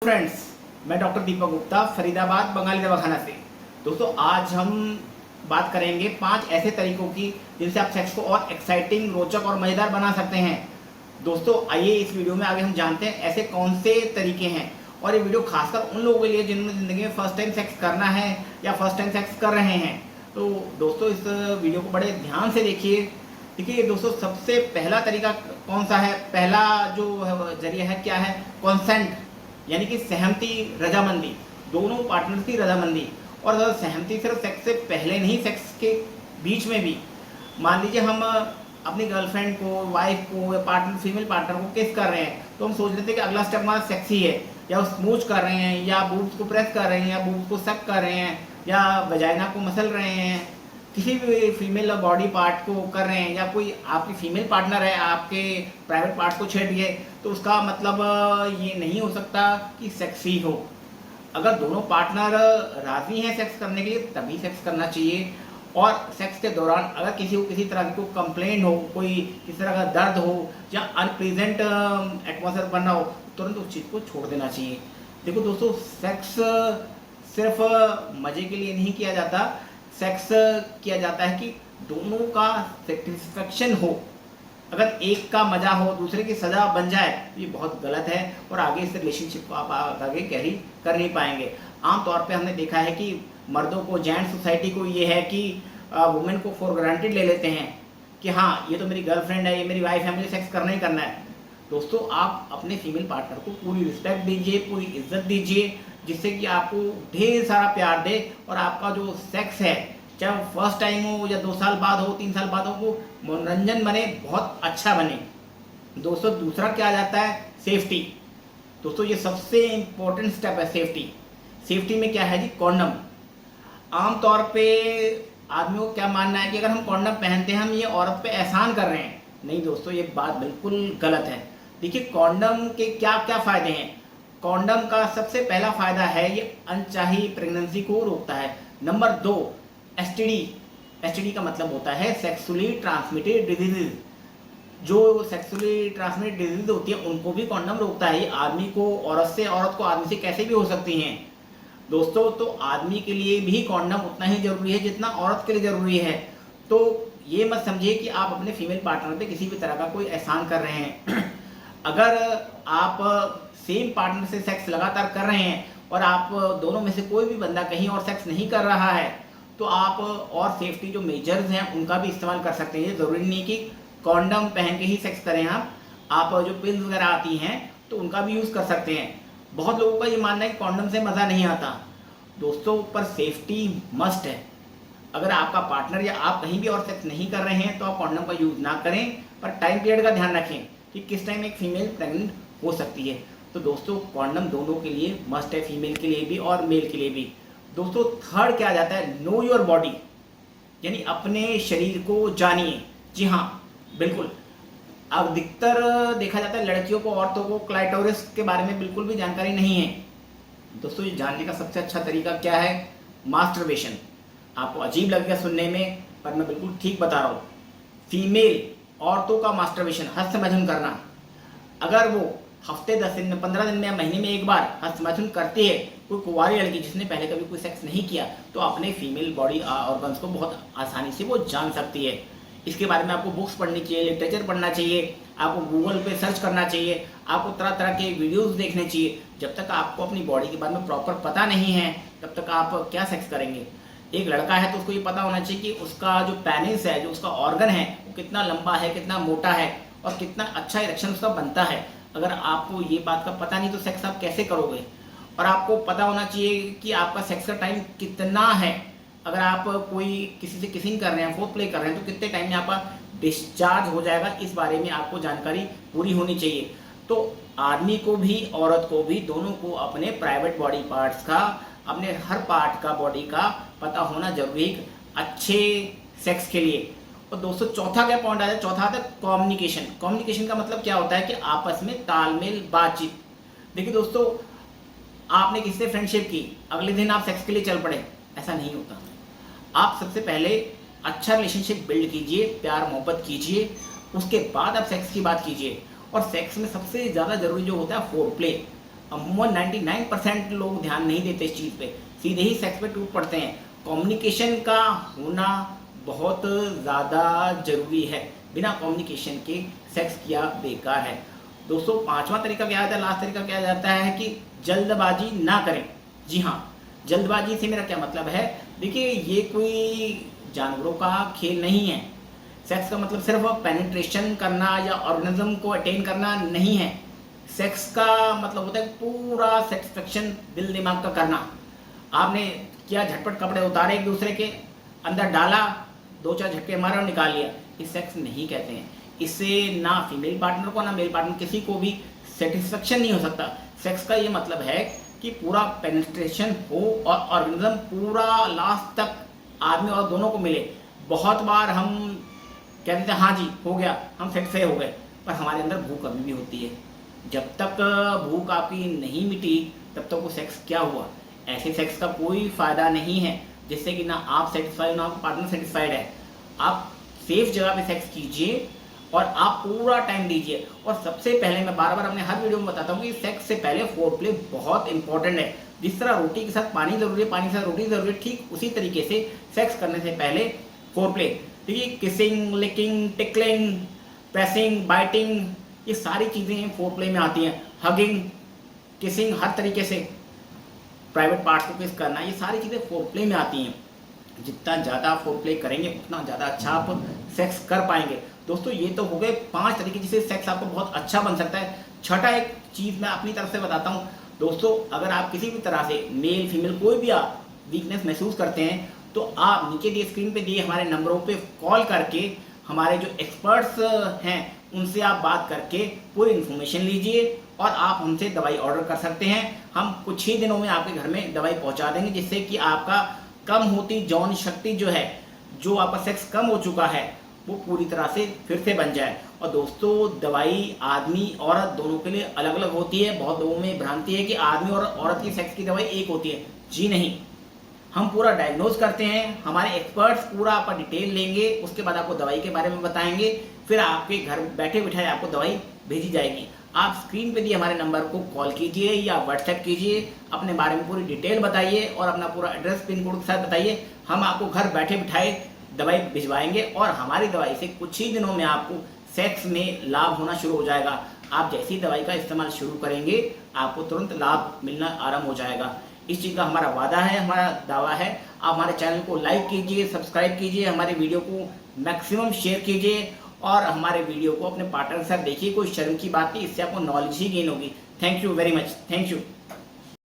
Friends, मैं doctor Deepak Gupta Faridabad Bengali दवाखाना से। दोस्तों, आज हम बात करेंगे 5 ऐसे तरीकों की जिनसे आप सेक्स को और एक्साइटिंग, रोचक और मज़ेदार बना सकते हैं। दोस्तों, आइए इस वीडियो में आगे हम जानते हैं ऐसे कौन से तरीके हैं। और ये वीडियो खासकर उन लोगों के लिए जिन्होंने ज़िंदगी में फर्स्ट टाइम सेक्स करना है या फर्स्ट टाइम सेक्स कर रहे हैं। तो दोस्तों, इस वीडियो को बड़े ध्यान से देखिए। देखिए दोस्तों, सबसे पहला तरीका कौन सा है? पहला जो जरिया है क्या है? कॉन्सेंट, यानी कि सहमति, रजामंदी, दोनों पार्टनर्स की रजामंदी। और सहमति सिर्फ सेक्स से पहले नहीं, सेक्स के बीच में भी। मान लीजिए हम अपनी गर्लफ्रेंड को, वाइफ को या पार्टनर, फीमेल पार्टनर को किस कर रहे हैं, तो हम सोच लेते हैं कि अगला स्टेप हमारा सेक्स ही है, या स्मूच कर रहे हैं, या बूब्स को प्रेस कर रहे हैं, या बूब्स को सक कर रहे हैं, या वजाइना को मसल रहे हैं, किसी भी फीमेल बॉडी पार्ट को कर रहे हैं, या कोई आपकी फीमेल पार्टनर है आपके प्राइवेट पार्ट को छेड़ दिए, तो उसका मतलब ये नहीं हो सकता कि सेक्स ही हो। अगर दोनों पार्टनर राजी हैं सेक्स करने के लिए तभी सेक्स करना चाहिए। और सेक्स के दौरान अगर किसी को किसी तरह की कोई कंप्लेंट हो, कोई किसी तरह का दर्द हो या अनप्लीजेंट एटमॉस्फेयर बनना हो, तुरंत उस चीज़ को छोड़ देना चाहिए। देखो दोस्तों, सेक्स सिर्फ मज़े के लिए नहीं किया जाता। सेक्स किया जाता है कि दोनों का सेटिस्फेक्शन हो। अगर एक का मजा हो, दूसरे की सजा बन जाए, तो ये बहुत गलत है और आगे इस रिलेशनशिप को आप आगे कैरी कर नहीं पाएंगे। आमतौर पे हमने देखा है कि मर्दों को, जेंट सोसाइटी को ये है कि वुमेन को फॉर ग्रांटेड ले लेते हैं कि हाँ, ये तो मेरी गर्लफ्रेंड है, ये मेरी वाइफ है, मुझे सेक्स करना ही करना है। दोस्तों, आप अपने फीमेल पार्टनर को पूरी रिस्पेक्ट दीजिए, पूरी इज्जत दीजिए, जिससे कि आपको ढेर सारा प्यार दे और आपका जो सेक्स है, चाहे वो फर्स्ट टाइम हो या 2 साल बाद हो, 3 साल बाद हो, वो मनोरंजन बने, बहुत अच्छा बने। दोस्तों, दूसरा क्या आ जाता है? सेफ्टी। दोस्तों, ये सबसे इम्पोर्टेंट स्टेप है, सेफ्टी। सेफ्टी में क्या है जी? कॉन्डम। आमतौर पे आदमियों को क्या मानना है कि अगर हम कॉन्डम पहनते हैं हम ये औरत पे एहसान कर रहे हैं। नहीं दोस्तों, ये बात बिल्कुल गलत है। देखिए, कॉन्डम के क्या क्या फ़ायदे हैं। कॉन्डम का सबसे पहला फ़ायदा है ये अनचाही प्रेगनेंसी को रोकता है। Number 2, STD. एसटीडी का मतलब होता है सेक्सुअली ट्रांसमिटेड डिजीज। जो सेक्सुअली ट्रांसमिटेड डिजीज होती है उनको भी कॉन्डम रोकता है। ये आदमी को औरत से, औरत को आदमी से कैसे भी हो सकती हैं दोस्तों। तो आदमी के लिए भी कॉन्डम उतना ही जरूरी है जितना औरत के लिए जरूरी है। तो ये मत समझिए कि आप अपने फीमेल पार्टनर पे किसी भी तरह का कोई एहसान कर रहे हैं। अगर आप सेम पार्टनर से सेक्स लगातार कर रहे हैं और आप दोनों में से कोई भी बंदा कहीं और सेक्स नहीं कर रहा है, तो आप और सेफ्टी जो मेजर्स हैं उनका भी इस्तेमाल कर सकते हैं। ज़रूरी नहीं कि कॉन्डम पहन के ही सेक्स करें। आप जो पिल्स वगैरह आती हैं तो उनका भी यूज़ कर सकते हैं। बहुत लोगों का ये मानना है कि कॉन्डम से मज़ा नहीं आता। दोस्तों, पर सेफ्टी मस्ट है। अगर आपका पार्टनर या आप कहीं भी और सेक्स नहीं कर रहे हैं तो आप कॉन्डम का यूज़ ना करें, पर टाइम पीरियड का ध्यान रखें कि किस टाइम एक फीमेल प्रेग्नेंट हो सकती है। तो दोस्तों, कॉन्डम दोनों के लिए मस्ट है, फीमेल के लिए भी और मेल के लिए भी। दोस्तों, थर्ड क्या आ जाता है? नो योर बॉडी, यानी अपने शरीर को जानिए। जी हाँ, बिल्कुल। अधिकतर देखा जाता है लड़कियों को, औरतों को क्लाइटोरिस के बारे में बिल्कुल भी जानकारी नहीं है। दोस्तों, ये जानने का सबसे अच्छा तरीका क्या है? मास्टरबेशन। आपको अजीब लगेगा सुनने में, पर मैं बिल्कुल ठीक बता रहा हूँ। फीमेल औरतों का मास्टरबेशन, हस्तमैथुन करना, अगर वो हफ्ते 10 दिन में, 15 दिन में या महीने में एक बार हस्तमैथुन करती है, कोई कुंवारी लड़की जिसने पहले कभी कोई सेक्स नहीं किया, तो अपने फीमेल बॉडी ऑर्गन्स को बहुत आसानी से वो जान सकती है। इसके बारे में आपको बुक्स पढ़नी चाहिए, लिटरेचर पढ़ना चाहिए, आपको गूगल पे सर्च करना चाहिए, आपको तरह तरह के वीडियोस देखने चाहिए। जब तक आपको अपनी बॉडी के बारे में प्रॉपर पता नहीं है तब तक आप क्या सेक्स करेंगे। एक लड़का है तो उसको ये पता होना चाहिए कि उसका जो पेनिस है, जो उसका ऑर्गन है, वो कितना लंबा है, कितना मोटा है और कितना अच्छा इरेक्शन उसका बनता है। अगर आपको ये बात का पता नहीं तो सेक्स आप कैसे करोगे। और आपको पता होना चाहिए कि आपका सेक्स का टाइम कितना है। अगर आप कोई किसी से किसिंग कर रहे हैं, फोर्थ प्ले कर रहे हैं, तो कितने टाइम में आपका डिस्चार्ज हो जाएगा, इस बारे में आपको जानकारी पूरी होनी चाहिए। तो आदमी को भी औरत को भी, दोनों को अपने प्राइवेट बॉडी पार्ट्स का, अपने हर पार्ट का, बॉडी का पता होना जरूरी है अच्छे सेक्स के लिए। और दोस्तों, चौथा क्या पॉइंट आता है? चौथा आता है कम्युनिकेशन। कम्युनिकेशन का मतलब क्या होता है कि आपस में तालमेल, बातचीत। देखिए दोस्तों, आपने किसी से फ्रेंडशिप की, अगले दिन आप सेक्स के लिए चल पड़े, ऐसा नहीं होता। आप सबसे पहले अच्छा रिलेशनशिप बिल्ड कीजिए, प्यार मोहब्बत कीजिए, उसके बाद आप सेक्स की बात कीजिए। और सेक्स में सबसे ज़्यादा जरूरी जो होता है फोर प्ले। अमूमन 99% लोग ध्यान नहीं देते इस चीज़ पे, सीधे ही सेक्स पे टूट पड़ते हैं। कम्युनिकेशन का होना बहुत ज़्यादा ज़रूरी है, बिना कम्युनिकेशन के सेक्स किया बेकार है। दोस्तों, पांचवा तरीका क्या आता है, लास्ट तरीका क्या जाता है कि जल्दबाजी ना करें। जी हाँ, जल्दबाजी से मेरा क्या मतलब है, देखिए ये कोई जानवरों का खेल नहीं है। सेक्स का मतलब सिर्फ पेनिट्रेशन करना या ऑर्गेनिज्म को अटेन करना नहीं है। सेक्स का मतलब होता है पूरा सेटिस्फेक्शन दिल दिमाग का करना। आपने किया, झटपट कपड़े उतारे एक दूसरे के, अंदर डाला, दो चार झटके मारे और निकाल लिया, इस सेक्स नहीं कहते हैं। इससे ना फीमेल पार्टनर को ना मेल पार्टनर किसी को भी सेटिस्फेक्शन नहीं हो सकता। सेक्स का ये मतलब है कि पूरा पेनिट्रेशन हो और ऑर्गेनिज्म पूरा लास्ट तक आदमी और दोनों को मिले। बहुत बार हम कहते हैं हाँ जी हो गया, हम सेक्स हो गए, पर हमारे अंदर भूख अभी भी होती है। जब तक भूख आपकी नहीं मिटी तब तक वो सेक्स क्या हुआ। ऐसे सेक्स का कोई फ़ायदा नहीं है जिससे कि ना आप सेटिस्फाइड ना आपका पार्टनर सेटिस्फाइड है। आप सेफ जगह पे सेक्स कीजिए और आप पूरा टाइम दीजिए। और सबसे पहले मैं बार बार अपने हर वीडियो में बताता हूँ कि सेक्स से पहले फोरप्ले बहुत इंपॉर्टेंट है। जिस तरह रोटी के साथ पानी जरूरी है, पानी के साथ रोटी जरूरी है, ठीक उसी तरीके से सेक्स करने से पहले फोरप्ले। देखिए, kissing, licking, tickling, pressing, biting, ये सारी चीज़ें फोरप्ले में आती हैं। हगिंग, किसिंग, हर तरीके से प्राइवेट पार्ट्स को किस करना, ये सारी चीज़ें फोरप्ले में आती हैं। जितना ज़्यादा फोरप्ले करेंगे उतना ज़्यादा अच्छा आप सेक्स कर पाएंगे। दोस्तों, ये तो हो गए 5 तरीके जिससे सेक्स आपको बहुत अच्छा बन सकता है। छठा एक चीज़ मैं अपनी तरफ से बताता हूँ। दोस्तों, अगर आप किसी भी तरह से मेल फीमेल कोई भी आप वीकनेस महसूस करते हैं तो आप नीचे दिए स्क्रीन पे दिए हमारे नंबरों पे कॉल करके हमारे जो एक्सपर्ट्स हैं उनसे आप बात करके पूरी इन्फॉर्मेशन लीजिए और आप हमसे दवाई ऑर्डर कर सकते हैं। हम कुछ ही दिनों में आपके घर में दवाई पहुंचा देंगे जिससे कि आपका कम होती यौन शक्ति जो है, जो आपका सेक्स कम हो चुका है, वो पूरी तरह से फिर से बन जाए। और दोस्तों, दवाई आदमी औरत दोनों के लिए अलग अलग होती है। बहुत लोगों में भ्रांति है कि आदमी और औरत की सेक्स की दवाई एक होती है। जी नहीं, हम पूरा डायग्नोज करते हैं, हमारे एक्सपर्ट्स पूरा आपका डिटेल लेंगे, उसके बाद आपको दवाई के बारे में बताएंगे, फिर आपके घर बैठे बिठाए आपको दवाई भेजी जाएगी। आप स्क्रीन पे दिए हमारे नंबर को कॉल कीजिए या व्हाट्सएप कीजिए, अपने बारे में पूरी डिटेल बताइए और अपना पूरा एड्रेस पिन कोड के साथ बताइए। हम आपको घर बैठे बिठाए दवाई भिजवाएंगे और हमारी दवाई से कुछ ही दिनों में आपको सेक्स में लाभ होना शुरू हो जाएगा। आप जैसी दवाई का इस्तेमाल शुरू करेंगे आपको तुरंत लाभ मिलना आरंभ हो जाएगा। इस चीज़ का हमारा वादा है, हमारा दावा है। आप हमारे चैनल को लाइक कीजिए, सब्सक्राइब कीजिए, हमारे वीडियो को मैक्सिमम शेयर कीजिए और हमारे वीडियो को अपने पार्टनर के साथ देखिए। कोई शर्म की बात नहीं, इससे आपको नॉलेज ही गेन होगी। Thank you very much. Thank you.